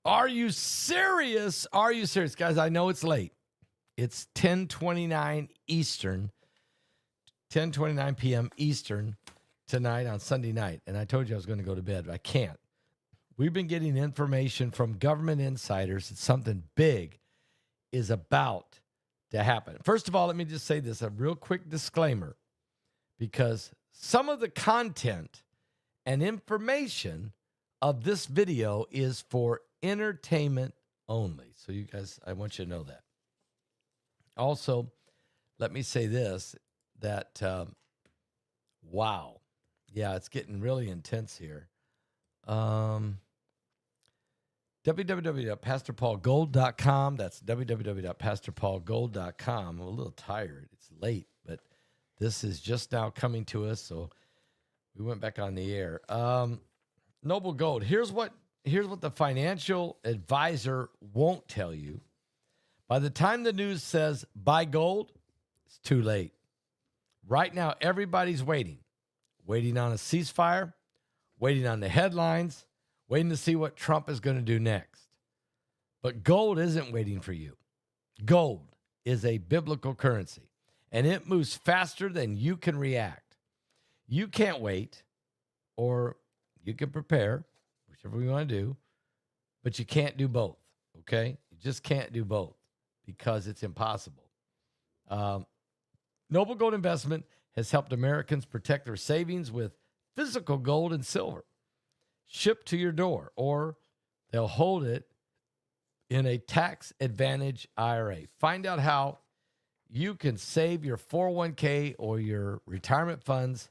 Are you serious? Are you serious? Guys, I know it's late. It's 10:29 Eastern, 10:29 p.m. Eastern tonight on Sunday night. And I told you I was going to go to bed, but I can't. We've been getting information from government insiders that something big is about to happen. First of all, let me just say this, a real quick disclaimer, because some of the content and information of this video is for entertainment only. So you guys, I want you to know that. Also, let me say this, that, wow. Yeah, it's getting really intense here. www.pastorpaulgold.com. That's www.pastorpaulgold.com. I'm a little tired. It's late, but this is just now coming to us, so we went back on the air. Noble Gold. Here's what the financial advisor won't tell you. By the time the news says buy gold, it's too late. Right now, everybody's waiting on a ceasefire, waiting on the headlines, waiting to see what Trump is going to do next. But gold isn't waiting for you. Gold is a biblical currency, and it moves faster than you can react. You can't wait, or you can prepare, whichever you want to do, but you can't do both, okay? You just can't do both because it's impossible. Noble Gold Investment has helped Americans protect their savings with physical gold and silver shipped to your door, or they'll hold it in a tax advantage IRA. Find out how you can save your 401k or your retirement funds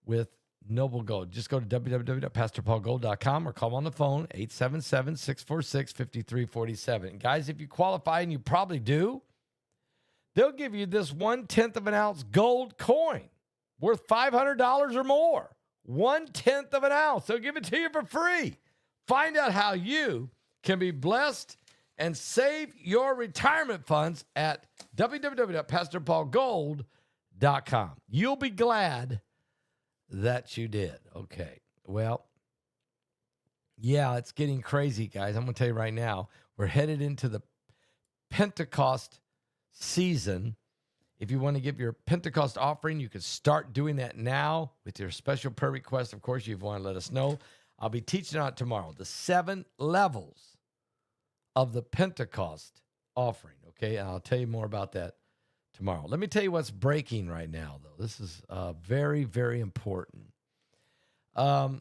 with Noble Gold. Just go to www.pastorpaulgold.com or call them on the phone, 877-646-5347. Guys, if you qualify, and you probably do, they'll give you this 1/10 of an ounce gold coin worth $500 or more. 1/10 of an ounce. They'll give it to you for free. Find out how you can be blessed and save your retirement funds at www.pastorpaulgold.com. You'll be glad that you did. Okay. Well, yeah, it's getting crazy, guys. I'm going to tell you right now, we're headed into the Pentecost season. If you want to give your Pentecost offering, you can start doing that now with your special prayer request. Of course, you want to let us know. I'll be teaching on it tomorrow, the 7 levels of the Pentecost offering, okay? And I'll tell you more about that tomorrow. Let me tell you what's breaking right now, though. This is very, very important. And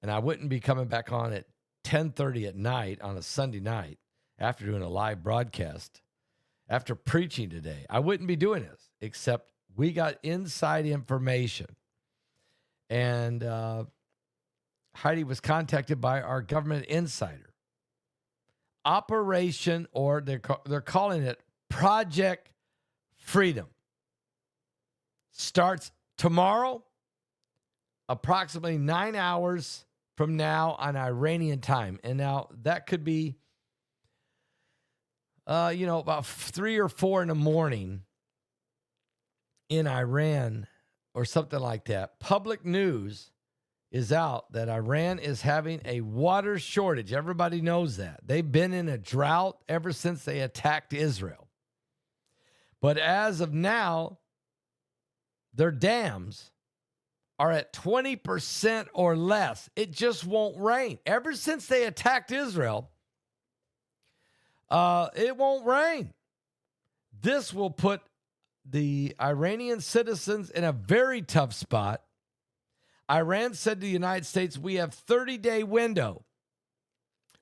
I wouldn't be coming back on at 10:30 at night on a Sunday night after doing a live broadcast, after preaching today. I wouldn't be doing this, except we got inside information. And Heidi was contacted by our government insider. Operation, or they're calling it Project Freedom, starts tomorrow, approximately 9 hours from now on Iranian time. And now that could be, about 3 or 4 in the morning in Iran or something like that. Public news is out that Iran is having a water shortage. Everybody knows that. They've been in a drought ever since they attacked Israel. But as of now, their dams are at 20% or less. It just won't rain. Ever since they attacked Israel, it won't rain. This will put the Iranian citizens in a very tough spot. Iran said to the United States, we have 30-day window,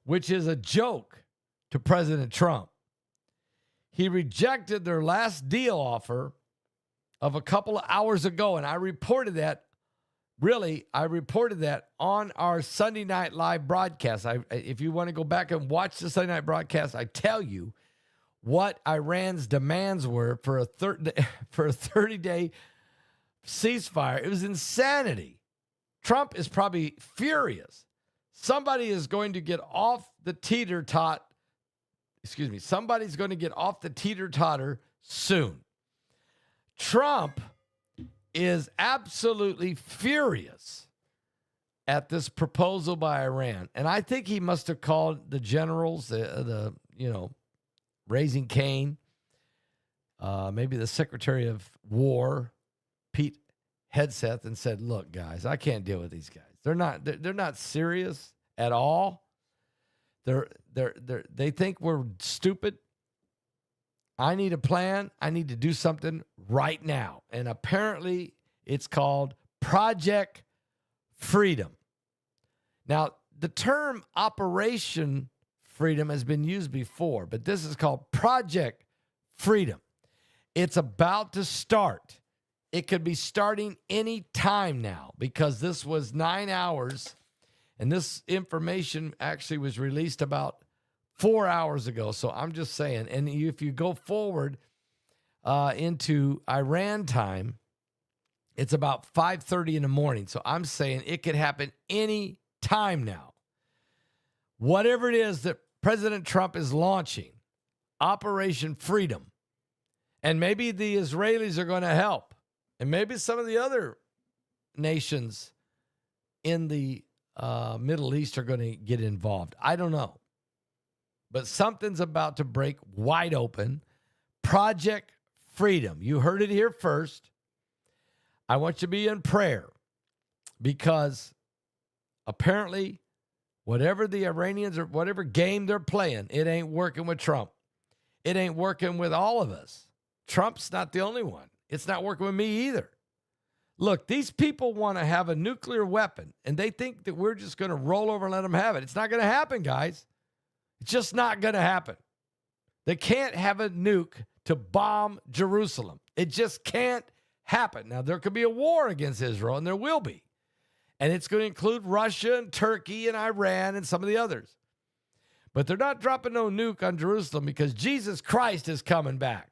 which is a joke to President Trump. He rejected their last deal offer of a couple of hours ago, and I reported that. Really, I reported that on our Sunday night live broadcast. If you want to go back and watch the Sunday night broadcast, I tell you what Iran's demands were for a 30-day ceasefire. It was insanity. Trump is probably furious. Somebody is going to get off the teeter-tot. Somebody's going to get off the teeter-totter soon. Trump is absolutely furious at this proposal by Iran. And I think he must have called the generals, the Raising Cain, maybe the Secretary of War, Pete Hegseth, and said, "Look, guys, I can't deal with these guys. They're not serious at all. They think we're stupid. I need a plan. I need to do something right now." And apparently it's called Project Freedom. Now, the term Operation Freedom has been used before, but this is called Project Freedom. It's about to start. It could be starting any time now, because this was 9 hours, and this information actually was released about 4 hours ago. So I'm just saying, and if you go forward into Iran time, it's about 5:30 in the morning. So I'm saying it could happen any time now. Whatever it is that President Trump is launching, Operation Freedom, and maybe the Israelis are going to help, and maybe some of the other nations in the Middle East are going to get involved. I don't know. But something's about to break wide open. Project Freedom. You heard it here first. I want you to be in prayer, because apparently whatever the Iranians or whatever game they're playing, it ain't working with Trump. It ain't working with all of us. Trump's not the only one. It's not working with me either. Look, these people want to have a nuclear weapon, and they think that we're just going to roll over and let them have it. It's not going to happen, guys. It's just not going to happen. They can't have a nuke to bomb Jerusalem. It just can't happen. Now, there could be a war against Israel, and there will be. And it's going to include Russia and Turkey and Iran and some of the others. But they're not dropping no nuke on Jerusalem, because Jesus Christ is coming back.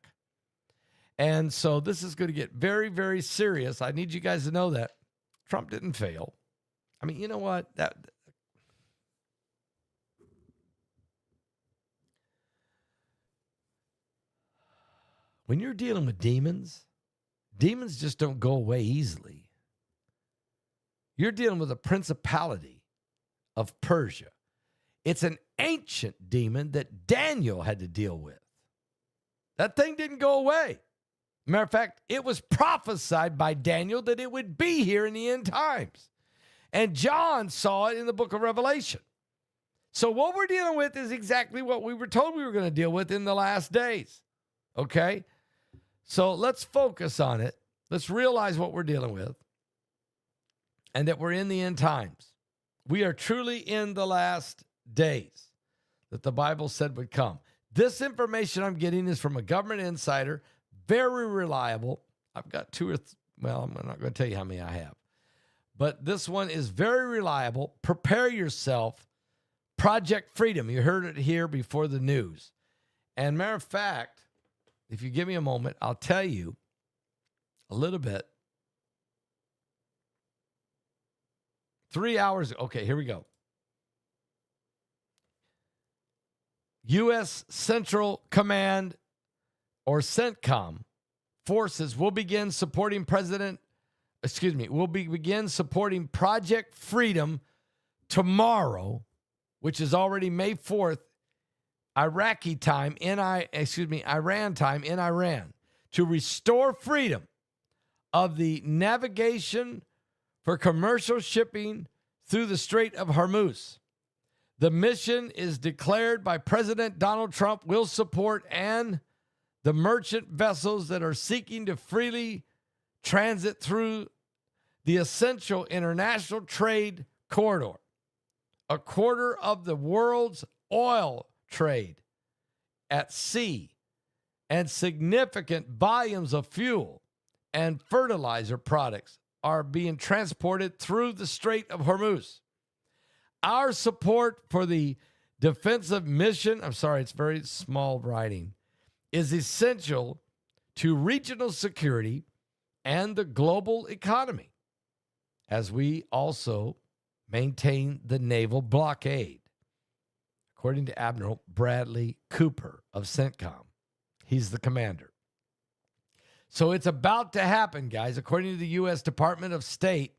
And so this is going to get very, very serious. I need you guys to know that Trump didn't fail. I mean, you know what? When you're dealing with demons, demons just don't go away easily. You're dealing with a principality of Persia. It's an ancient demon that Daniel had to deal with. That thing didn't go away. Matter of fact, it was prophesied by Daniel that it would be here in the end times. And John saw it in the book of Revelation. So what we're dealing with is exactly what we were told we were going to deal with in the last days. Okay? So let's focus on it. Let's realize what we're dealing with, and that we're in the end times. We are truly in the last days that the Bible said would come. This information I'm getting is from a government insider, very reliable. I've got I'm not going to tell you how many I have. But this one is very reliable. Prepare yourself. Project Freedom. You heard it here before the news. And matter of fact, if you give me a moment, I'll tell you a little bit. 3 hours. Okay, here we go. U.S. Central Command, or CENTCOM, forces will begin supporting begin supporting Project Freedom tomorrow, which is already May 4th, Iran time in Iran, to restore freedom of the navigation for commercial shipping through the Strait of Hormuz. The mission is declared by President Donald Trump will support and the merchant vessels that are seeking to freely transit through the essential international trade corridor, a quarter of the world's oil trade at sea, and significant volumes of fuel and fertilizer products are being transported through the Strait of Hormuz. Our support for the defensive mission, it's very small writing, is essential to regional security and the global economy, as we also maintain the naval blockade, according to Admiral Bradley Cooper of CENTCOM. He's the commander. So it's about to happen, guys. According to the U.S. Department of State,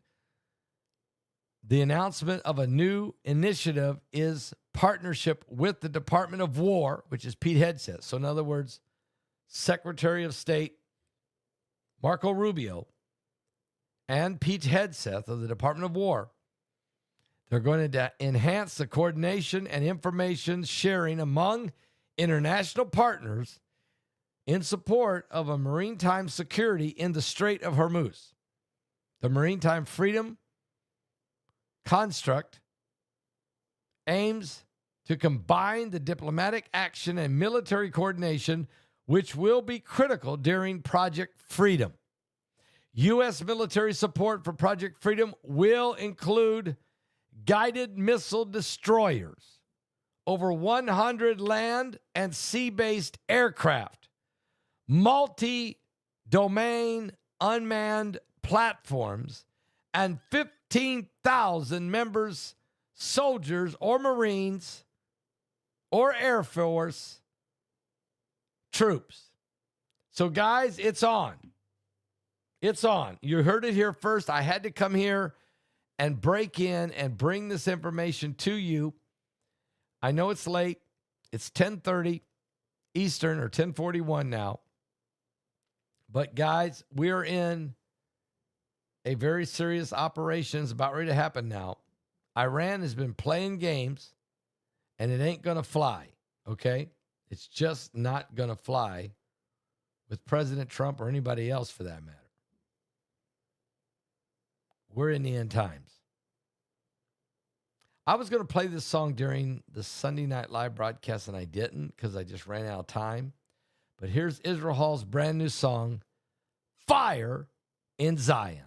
The announcement of a new initiative is partnership with the Department of War, which is Pete Hegseth. So in other words, Secretary of State Marco Rubio and Pete Hegseth of the Department of War, they're going to enhance the coordination and information sharing among international partners in support of a maritime security in the Strait of Hormuz. The Maritime Freedom Construct aims to combine the diplomatic action and military coordination, which will be critical during Project Freedom. U.S. military support for Project Freedom will include guided missile destroyers, over 100 land and sea-based aircraft, multi-domain unmanned platforms, and 15,000 members, soldiers or Marines or Air Force troops. So, guys, it's on. It's on. You heard it here first. I had to come here and break in and bring this information to you. I know it's late. It's 10:30 Eastern or 10:41 now. But, guys, we're in a very serious operation. It's about ready to happen now. Iran has been playing games, and it ain't going to fly, okay? It's just not going to fly with President Trump or anybody else for that matter. We're in the end times. I was going to play this song during the Sunday Night Live broadcast, and I didn't because I just ran out of time. But here's Israel Hall's brand new song, Fire in Zion.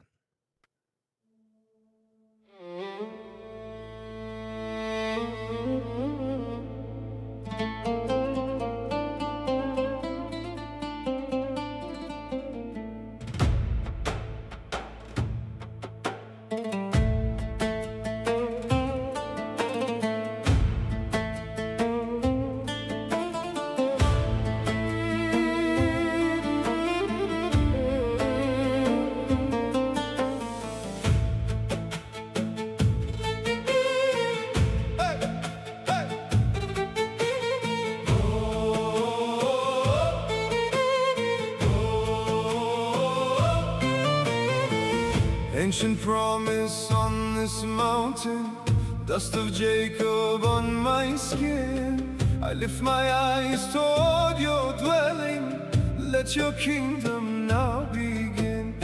Ancient promise on this mountain, dust of Jacob on my skin. I lift my eyes toward your dwelling, let your kingdom now begin.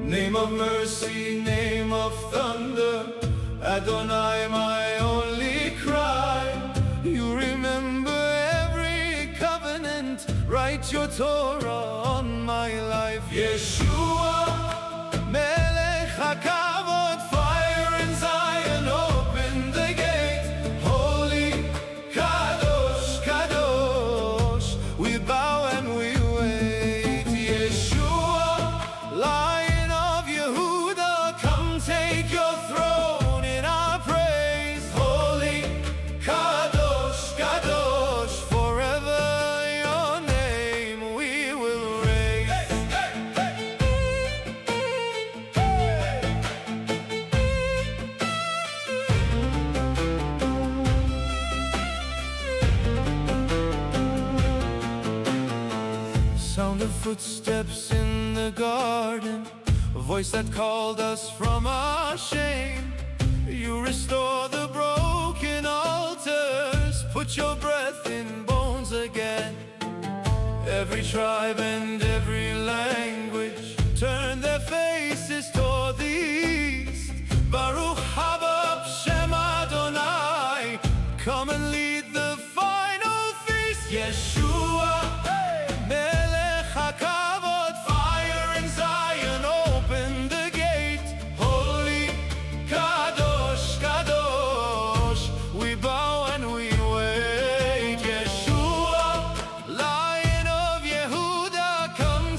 Name of mercy, name of thunder, Adonai, my only cry. You remember every covenant, write your Torah on my life. Yeshua, Melech HaKavod, fire in Zion, open the gate. Holy, Kadosh, Kadosh, we bow and we wait. Yeshua, Lion of Yehuda, come take your throne in our praise. Holy, Kadosh, Kadosh, forever your name we will raise. Sound of footsteps in the garden, a voice that called us from our shame. You restore the broken altars, put your breath in bones again. Every tribe and every language turn their faces toward the east. Baruch haba Shem Adonai, come and lead the final feast. Yeshua, Melech HaKavod, fire in Zion, open the gate. Holy, Kadosh, Kadosh, we bow and we wait. Yeshua, Lion of Yehuda, come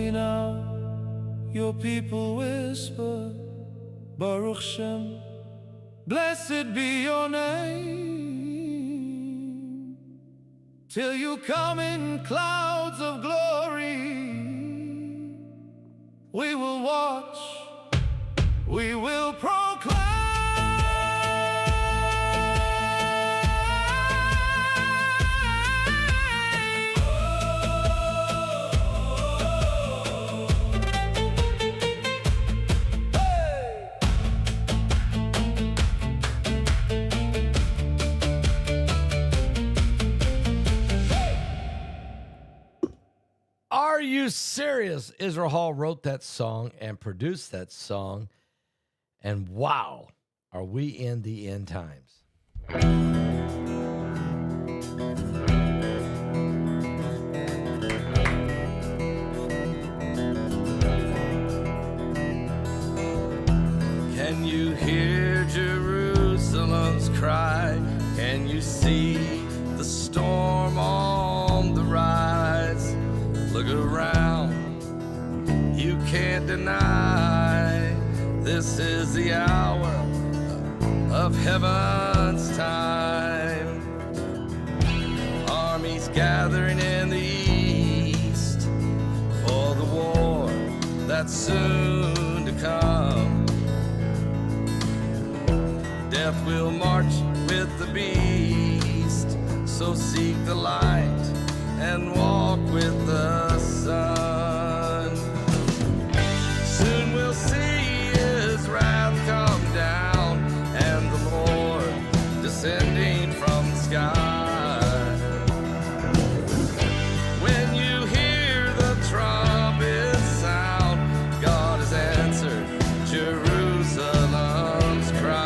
Only now your people whisper, Baruch Shem, blessed be your name, till you come in clouds of glory. We will watch, we will proclaim. Are you serious? Israel Hall wrote that song and produced that song. And wow, are we in the end times? Can you hear Jerusalem's cry? Can you see the storm on the rise? Look around, you can't deny this is the hour of heaven's time. Armies gathering in the east for the war that's soon to come. Death will march with the beast, so seek the light and walk with the sun. Soon we'll see his wrath come down and the Lord descending from the sky. When you hear the trumpet sound, God has answered Jerusalem's cry.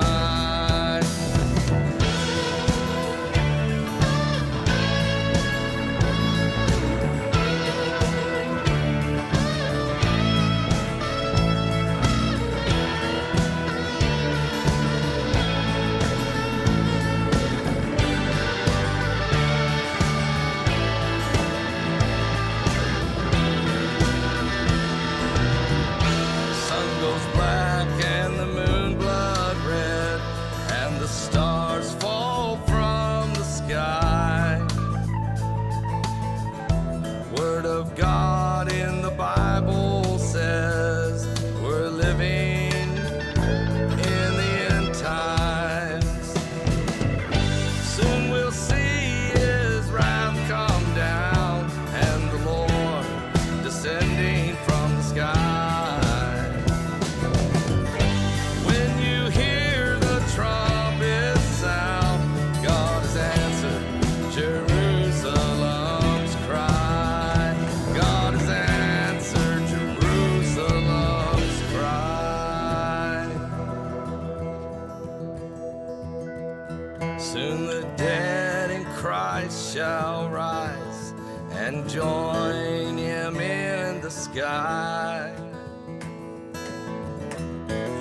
Soon the dead in Christ shall rise and join him in the sky.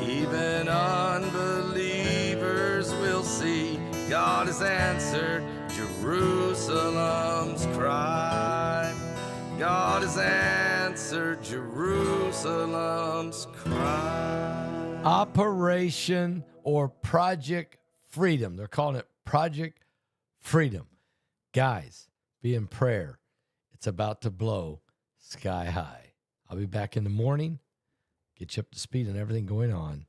Even unbelievers will see God has answered Jerusalem's cry. God has answered Jerusalem's cry. Operation or Project Freedom. They're calling it Project Freedom. Guys, be in prayer. It's about to blow sky high. I'll be back in the morning. Get you up to speed on everything going on.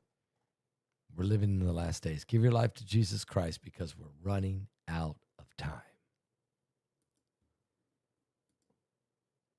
We're living in the last days. Give your life to Jesus Christ because we're running